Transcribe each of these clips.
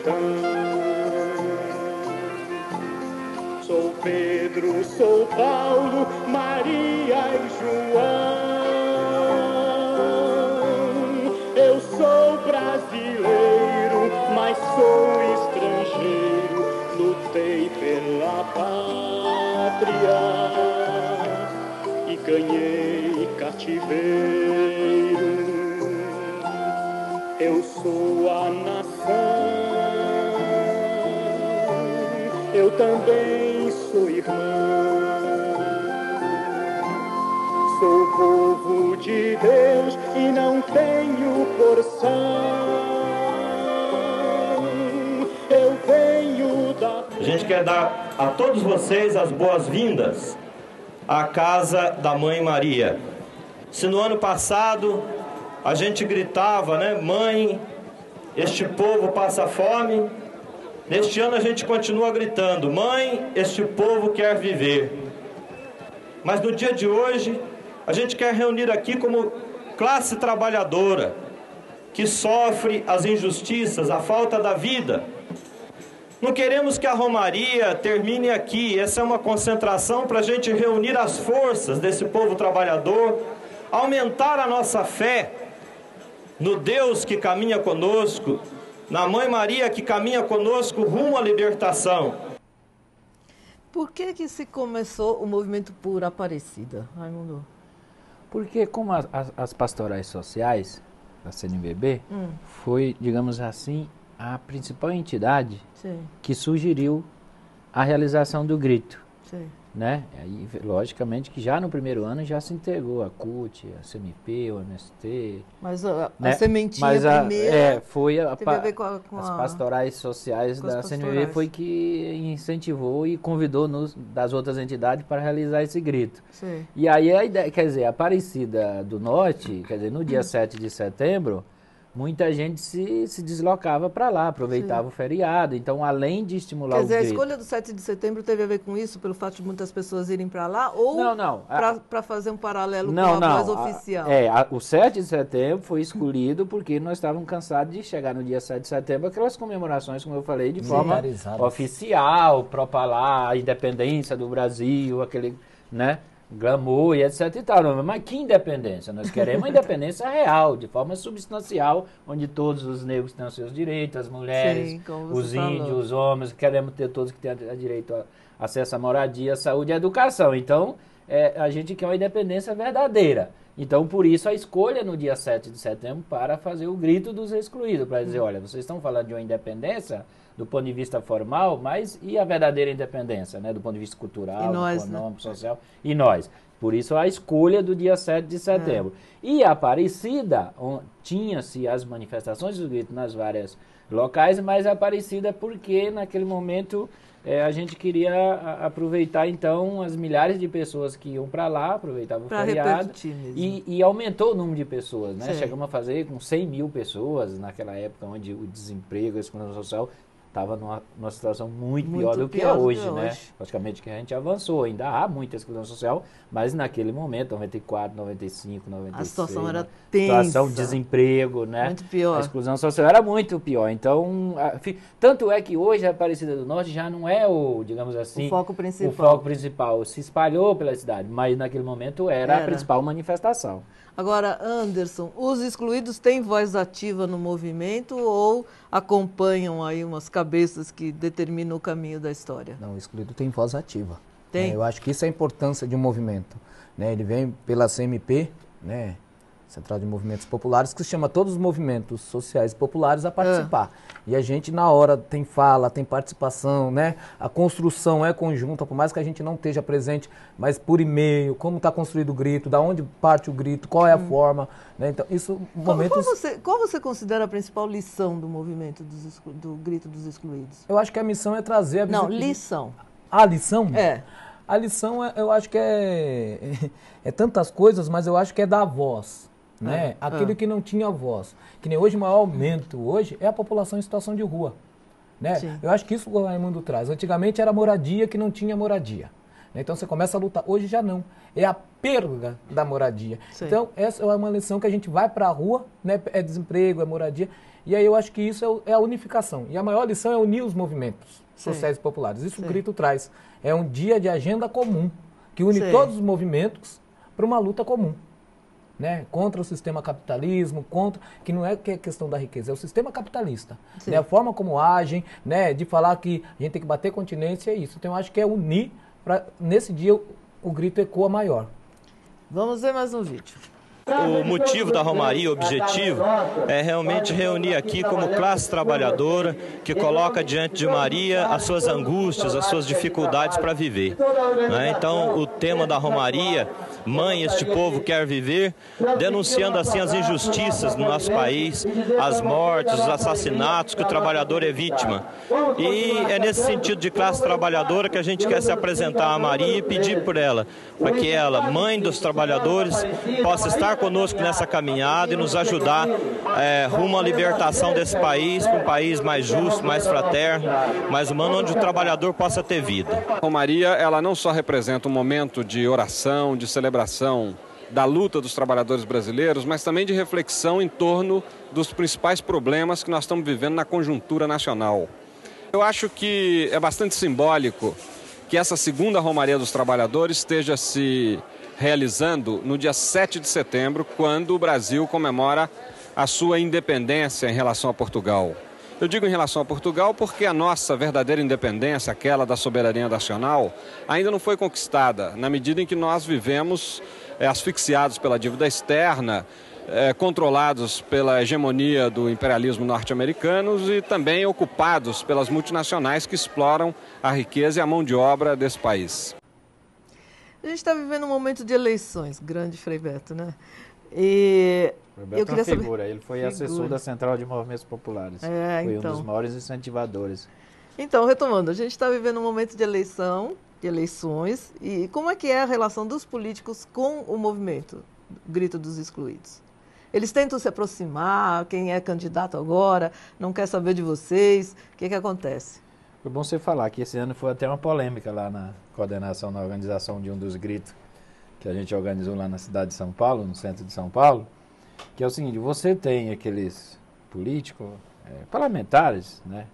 sertão. Sou Pedro, sou Paulo, Maria e João. Eu sou brasileiro, mas sou estrangeiro. Lutei pela pátria e ganhei cativeiro. Eu sou a nação, eu também sou irmão. Sou povo de Deus e não tenho porção. Eu venho da... A gente quer dar a todos vocês as boas-vindas à Casa da Mãe Maria. Se no ano passado a gente gritava, né? Mãe, este povo passa fome. Neste ano a gente continua gritando, mãe, este povo quer viver. Mas no dia de hoje, a gente quer reunir aqui como classe trabalhadora, que sofre as injustiças, a falta da vida. Não queremos que a Romaria termine aqui. Essa é uma concentração para a gente reunir as forças desse povo trabalhador, aumentar a nossa fé no Deus que caminha conosco, na Mãe Maria que caminha conosco rumo à libertação. Por que se começou o movimento por Aparecida, Raimundo? Porque como as pastorais sociais da CNBB foi, digamos assim, a principal entidade que sugeriu a realização do grito. Né? Aí, logicamente que já no primeiro ano já se integrou a CUT, a CMP, o MST. Mas a né? sementinha Mas primeira foi teve a ver com as pastorais sociais da CNBB foi que incentivou e convidou das outras entidades para realizar esse grito. E aí a ideia, quer dizer, a Aparecida do Norte, quer dizer, no dia 7 de setembro, muita gente se deslocava para lá, aproveitava o feriado. Então, além de estimular o grito... Quer dizer, a escolha do 7 de setembro teve a ver com isso, pelo fato de muitas pessoas irem para lá? Ou para fazer um paralelo com a voz oficial? O 7 de setembro foi escolhido porque nós estávamos cansados de chegar no dia 7 de setembro, aquelas comemorações, como eu falei, de forma oficial, propalar a independência do Brasil, aquele... né? glamour e etc e tal, mas que independência? Nós queremos uma independência real, de forma substancial, onde todos os negros tenham seus direitos, as mulheres, os índios, os homens, queremos ter todos que tenham direito a acesso à moradia, à saúde e à educação. Então, a gente quer uma independência verdadeira. Então, por isso, a escolha no dia 7 de setembro para fazer o grito dos excluídos, para dizer, olha, vocês estão falando de uma independência do ponto de vista formal, mas e a verdadeira independência, né, do ponto de vista cultural, econômico, social, e nós? Por isso, a escolha do dia 7 de setembro. E a Aparecida, tinha-se as manifestações do grito nas várias locais, mas a Aparecida porque, naquele momento... a gente queria aproveitar, então, as milhares de pessoas que iam para lá, aproveitavam o feriado, e aumentou o número de pessoas, né? Chegamos a fazer com 100 mil pessoas naquela época, onde o desemprego, a exclusão social estava numa situação muito pior do que é hoje, né? Praticamente que a gente avançou, ainda há muita exclusão social, mas naquele momento, 94, 95, 96... A situação era tensa. A situação de desemprego, né? Muito pior. A exclusão social era muito pior. Então, tanto é que hoje a Aparecida do Norte já não é digamos assim... O foco principal. O foco principal. Se espalhou pela cidade, mas naquele momento era a principal manifestação. Agora, Anderson, os excluídos têm voz ativa no movimento ou acompanham aí umas cabeças que determinam o caminho da história? Não, o excluído tem voz ativa. Tem? Eu acho que isso é a importância de um movimento. Né? Ele vem pela CMP, né? Central de Movimentos Populares, que chama todos os movimentos sociais populares a participar. E a gente, na hora, tem fala, tem participação, né? A construção é conjunta, por mais que a gente não esteja presente, mas por e-mail, como está construído o grito, da onde parte o grito, qual é a forma, né? Então, isso... Qual você considera a principal lição do movimento do grito dos excluídos? Eu acho que a missão é trazer a... Não, lição. A lição? A lição, eu acho que é tantas coisas, mas eu acho que é dar voz. Né? Aquele que não tinha voz. Que nem hoje o maior aumento hoje é a população em situação de rua. Né? Eu acho que isso o Raimundo traz. Antigamente era moradia que não tinha moradia. Né? Então você começa a lutar. Hoje já não. É a perda da moradia. Então essa é uma lição que a gente vai para a rua, né? É desemprego, é moradia. E aí eu acho que isso é a unificação. E a maior lição é unir os movimentos sociais e populares. Isso o grito traz. É um dia de agenda comum, que une todos os movimentos para uma luta comum. Né? Contra o sistema capitalismo, que não é questão da riqueza, é o sistema capitalista. Né? A forma como agem, né? De falar que a gente tem que bater continência, é isso. Então eu acho que é unir, nesse dia o grito ecoa maior. Vamos ver mais um vídeo. O motivo da Romaria, o objetivo, é realmente reunir aqui como classe trabalhadora que coloca diante de Maria as suas angústias, as suas dificuldades para viver. Né? Então, o tema da Romaria, Mãe, este povo quer viver, denunciando assim as injustiças no nosso país, as mortes, os assassinatos, que o trabalhador é vítima. E é nesse sentido de classe trabalhadora que a gente quer se apresentar a Maria e pedir por ela, para que ela, mãe dos trabalhadores, possa estar conosco nessa caminhada e nos ajudar rumo à libertação desse país, para um país mais justo, mais fraterno, mais humano, onde o trabalhador possa ter vida. A Romaria, ela não só representa um momento de oração, de celebração da luta dos trabalhadores brasileiros, mas também de reflexão em torno dos principais problemas que nós estamos vivendo na conjuntura nacional. Eu acho que é bastante simbólico que essa segunda Romaria dos Trabalhadores esteja se realizando no dia 7 de setembro, quando o Brasil comemora a sua independência em relação a Portugal. Eu digo em relação a Portugal porque a nossa verdadeira independência, aquela da soberania nacional, ainda não foi conquistada, na medida em que nós vivemos asfixiados pela dívida externa, controlados pela hegemonia do imperialismo norte-americano e também ocupados pelas multinacionais que exploram a riqueza e a mão de obra desse país. A gente está vivendo um momento de eleições, grande Frei Beto, né? E eu queria saber... Ele foi assessor da Central de Movimentos Populares. Foi um dos maiores incentivadores. Então, retomando, a gente está vivendo um momento de eleições, e como é que é a relação dos políticos com o movimento Grito dos Excluídos? Eles tentam se aproximar, quem é candidato agora não quer saber de vocês, o que acontece? Foi bom você falar que esse ano foi até uma polêmica lá na coordenação, na organização de um dos gritos que a gente organizou lá na cidade de São Paulo, no centro de São Paulo, que é o seguinte: você tem aqueles políticos, parlamentares, né,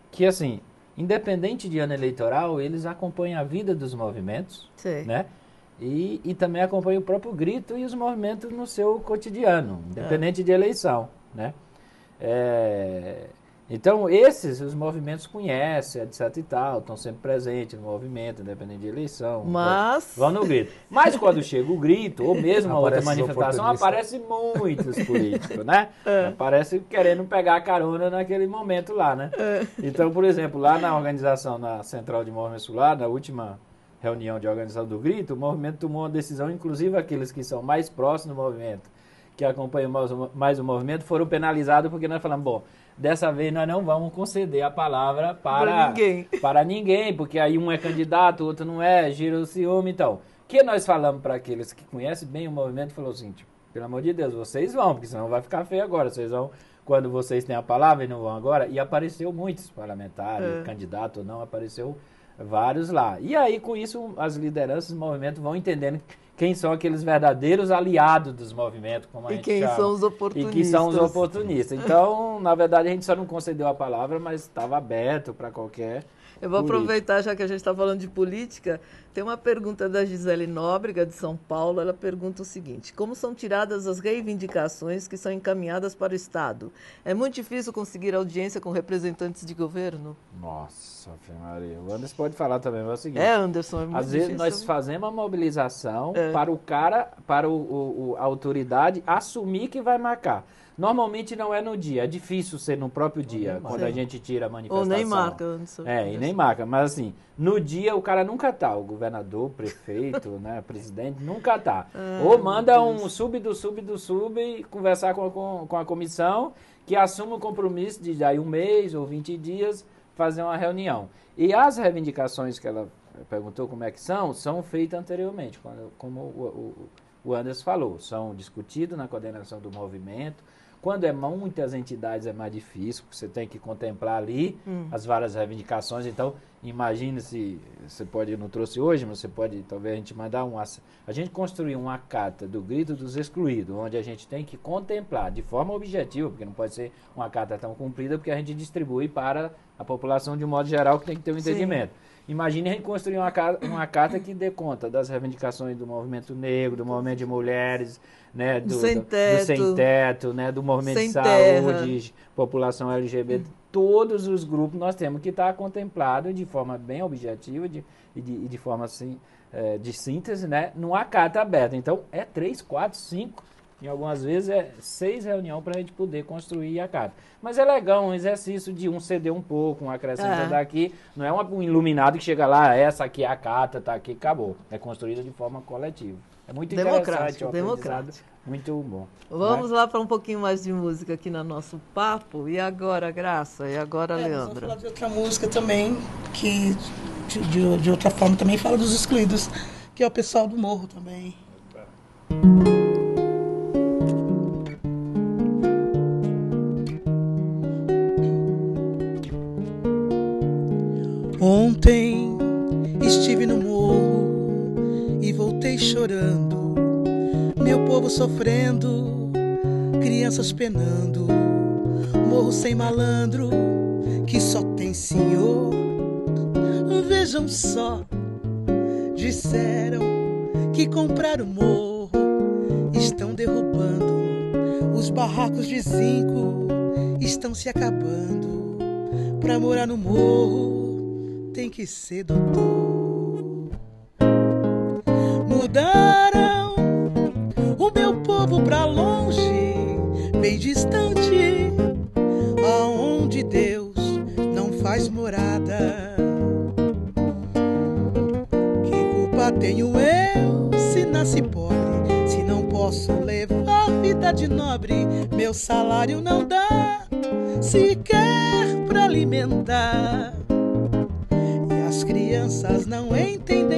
que assim, independente de ano eleitoral, eles acompanham a vida dos movimentos, né, e também acompanham o próprio grito e os movimentos no seu cotidiano, independente de eleição, né. Então, os movimentos conhecem, etc e tal, estão sempre presentes no movimento, independente de eleição. Mas... Vão no grito. Mas quando chega o grito, ou mesmo a outra manifestação, aparecem muitos políticos, né? Aparece querendo pegar a carona naquele momento lá, né? Então, por exemplo, lá na organização, na Central de Movimentos Populares, na última reunião de organização do grito, o movimento tomou uma decisão, inclusive aqueles que são mais próximos do movimento, que acompanham mais o movimento, foram penalizados porque nós falamos, bom, dessa vez nós não vamos conceder a palavra para ninguém, porque aí um é candidato, o outro não é, gira o ciúme, então. O que nós falamos para aqueles que conhecem bem o movimento, falou assim, pelo amor de Deus, vocês vão, porque senão vai ficar feio agora, vocês vão quando vocês têm a palavra e não vão agora, e apareceu muitos parlamentares, candidato ou não, apareceu vários lá. E aí, com isso, as lideranças do movimento vão entendendo quem são aqueles verdadeiros aliados dos movimentos, como a gente chama. São os oportunistas. E que são os oportunistas. Então, na verdade, a gente só não concedeu a palavra, mas estava aberto para qualquer... Eu vou aproveitar, já que a gente está falando de política, tem uma pergunta da Gisele Nóbrega, de São Paulo. Ela pergunta o seguinte: como são tiradas as reivindicações que são encaminhadas para o Estado? É muito difícil conseguir audiência com representantes de governo? Nossa, Maria. O Anderson pode falar também, mas é o seguinte... Anderson, é muito às vezes difícil. Nós fazemos a mobilização para o cara, para a autoridade assumir que vai marcar. Normalmente não é no dia, é difícil ser no próprio dia, quando a gente tira a manifestação. Ou nem marca, Anderson. E nem marca, mas assim, no dia o cara nunca tá, o governador, o prefeito, né, presidente, nunca tá. Ou manda um sub e conversar com a comissão, que assume o compromisso de daí um mês ou 20 dias fazer uma reunião. E as reivindicações que ela perguntou como é que são feitas anteriormente, como o Anderson falou, são discutidos na coordenação do movimento, Quando é muitas entidades é mais difícil, porque você tem que contemplar ali as várias reivindicações. Então, imagine se você pode, não trouxe hoje, mas você pode, talvez a gente mandar a gente construir uma carta do grito dos excluídos, onde a gente tem que contemplar de forma objetiva, porque não pode ser uma carta tão comprida, porque a gente distribui para a população de um modo geral que tem que ter um entendimento. Imagine a gente construir uma carta que dê conta das reivindicações do movimento negro, do movimento de mulheres, né, do sem teto, né, do movimento de saúde, população LGBT, todos os grupos nós temos que estar contemplados de forma bem objetiva e de forma assim, de síntese, né, numa carta aberta. Então, 3, 4, 5, e algumas vezes 6 reuniões para a gente poder construir a carta. Mas é legal, um exercício de um ceder um pouco, um acrescento daqui. Não é um iluminado que chega lá, essa aqui é a carta, tá aqui, acabou. É construída de forma coletiva. É muito interessante. Democrático. Muito bom. Vamos lá para um pouquinho mais de música aqui no nosso papo. E agora, Graça? E agora, Leandra? Vamos falar de outra música também, que de outra forma também fala dos excluídos, que é o pessoal do Morro também. Ontem estive no morro e voltei chorando, meu povo sofrendo, crianças penando, morro sem malandro, que só tem senhor. Vejam só, disseram que compraram o morro, estão derrubando, os barracos de zinco estão se acabando. Pra morar no morro tem que ser doutor. Mudaram o meu povo pra longe, bem distante, aonde Deus não faz morada. Que culpa tenho eu se nasci pobre, se não posso levar vida de nobre? Meu salário não dá sequer pra alimentar, e as crianças não entendem